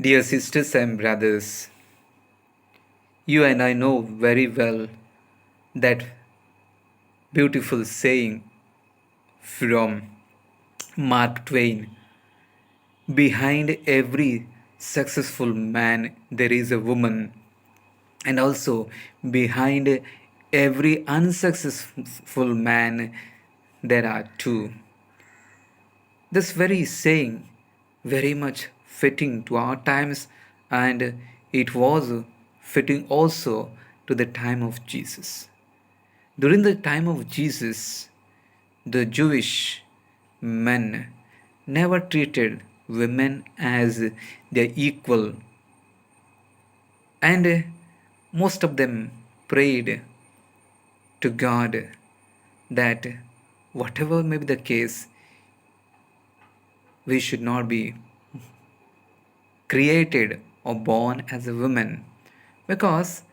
Dear sisters and brothers, you and I know very well that beautiful saying from Mark Twain: behind every successful man there is a woman, and also behind every unsuccessful man there are two. This very saying very much fitting to our times, and it was fitting also to the time of Jesus. During the time of Jesus, the Jewish men never treated women as their equal, and most of them prayed to God that whatever may be the case, we should not be created or born as a woman, because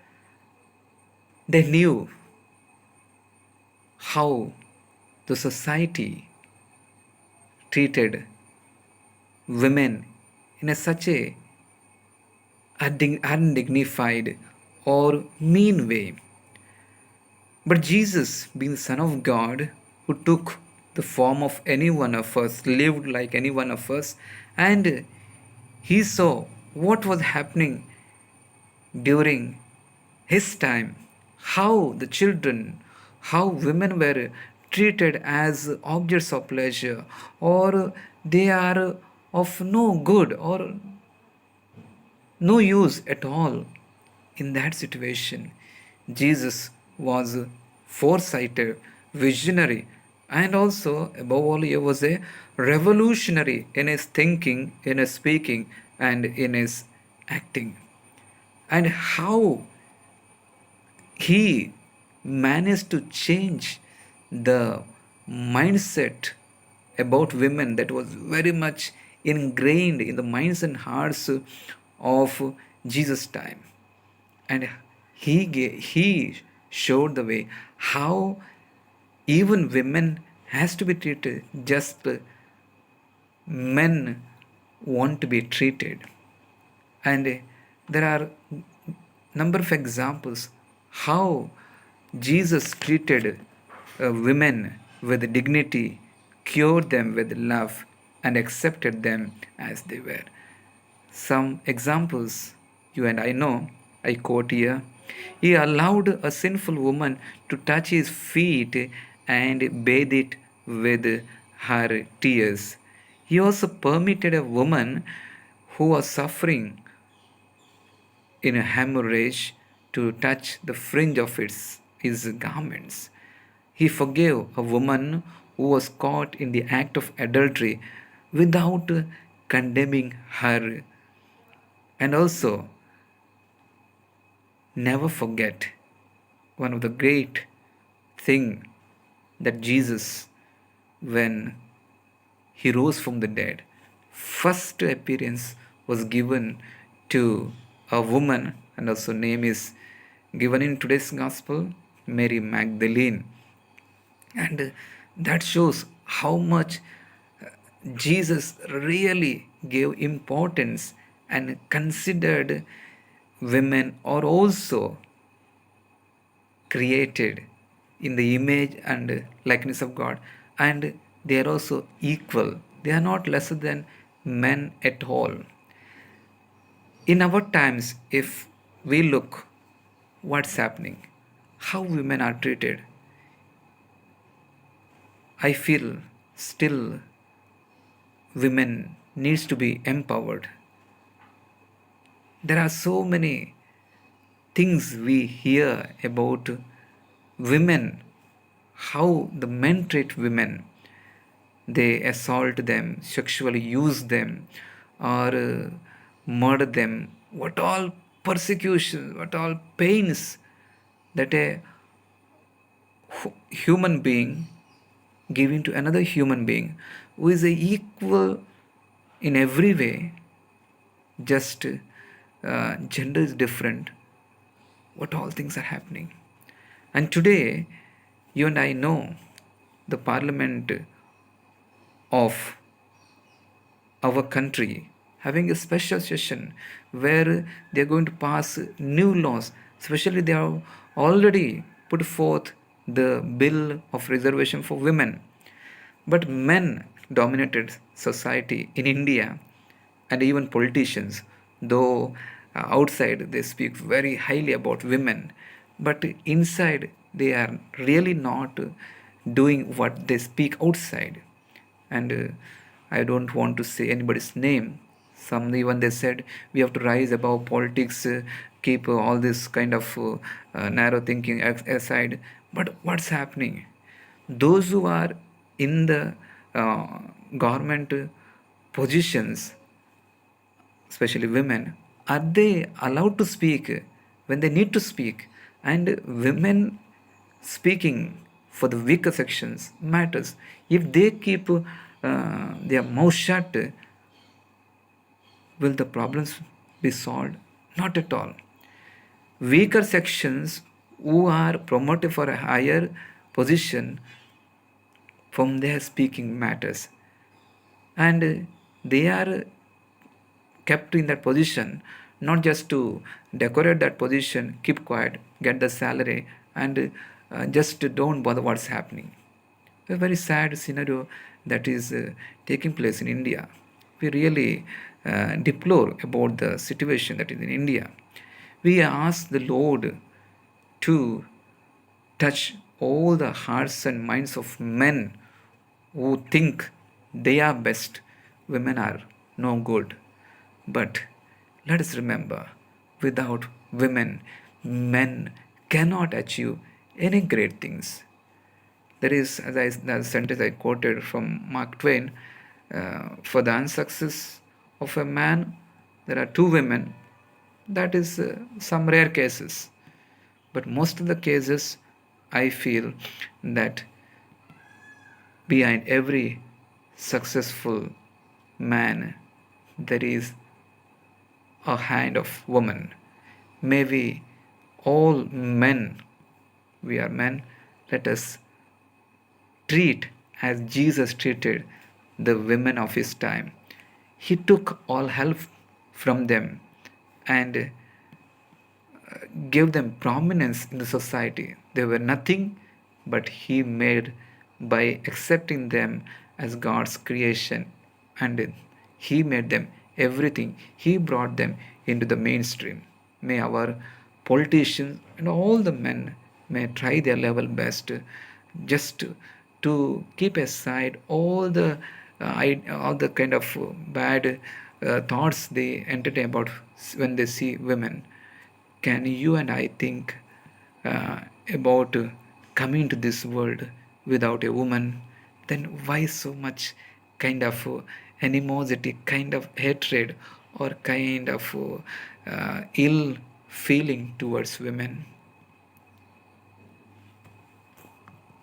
they knew how the society treated women in such a undignified or mean way. But Jesus, being the Son of God, who took the form of any one of us, lived like any one of us, and he saw what was happening during his time, how the children, how women were treated as objects of pleasure, or they are of no good or no use at all. In that situation, Jesus was foresighted, visionary, and also, above all, he was a revolutionary in his thinking, in his speaking, and in his acting. And how he managed to change the mindset about women that was very much ingrained in the minds and hearts of Jesus' time. And he showed the way how even women has to be treated just men want to be treated. And there are number of examples how Jesus treated women with dignity, cured them with love, and accepted them as they were. Some examples you and I know, I quote here. He allowed a sinful woman to touch his feet and bathe it with her tears. He also permitted a woman who was suffering in a hemorrhage to touch the fringe of his garments. He forgave a woman who was caught in the act of adultery without condemning her. And also, never forget one of the great thing that Jesus, when he rose from the dead, first appearance was given to a woman, and also name is given in today's gospel, Mary Magdalene. And that shows how much Jesus really gave importance and considered women are also created in the image and likeness of God, and they are also equal. They are not lesser than men at all. In our times, if we look what's happening, how women are treated, I feel still women needs to be empowered. There are so many things we hear about women, how the men treat women. They assault them, sexually use them, or murder them. What all persecution, what all pains that a human being giving to another human being who is a equal in every way, just gender is different. What all things are happening. And today, you and I know the parliament of our country having a special session where they're going to pass new laws. Especially, they have already put forth the bill of reservation for women. But men dominated society in India, and even politicians, though outside they speak very highly about women, but inside they are really not doing what they speak outside. And I don't want to say anybody's name. Some even they said we have to rise above politics, keep all this kind of narrow thinking aside. But what's happening? Those who are in the government positions, especially women, are they allowed to speak when they need to speak? And women speaking for the weaker sections matters. If they keep their mouth shut, will the problems be solved? Not at all. Weaker sections who are promoted for a higher position, from their speaking matters, and they are kept in that position not just to decorate that position, keep quiet, get the salary, and just don't bother what's happening. A very sad scenario that is taking place in India. We really deplore about the situation that is in India. We ask the Lord to touch all the hearts and minds of men who think they are best, women are no good. But let us remember, without women, men cannot achieve any great things. There is, the sentence I quoted from Mark Twain, for the unsuccess of a man, there are two women. That is some rare cases. But most of the cases, I feel that behind every successful man, there is a hand of woman. Maybe all men, we are men, let us treat as Jesus treated the women of his time. He took all help from them and gave them prominence in the society. They were nothing, but he made by accepting them as God's creation, and he made them everything. He brought them into the mainstream. May our politicians and all the men may try their level best just to keep aside all the kind of bad thoughts they entertain about when they see women. Can you and I think about coming to this world without a woman? Then why so much kind of animosity, kind of hatred, or kind of ill feeling towards women?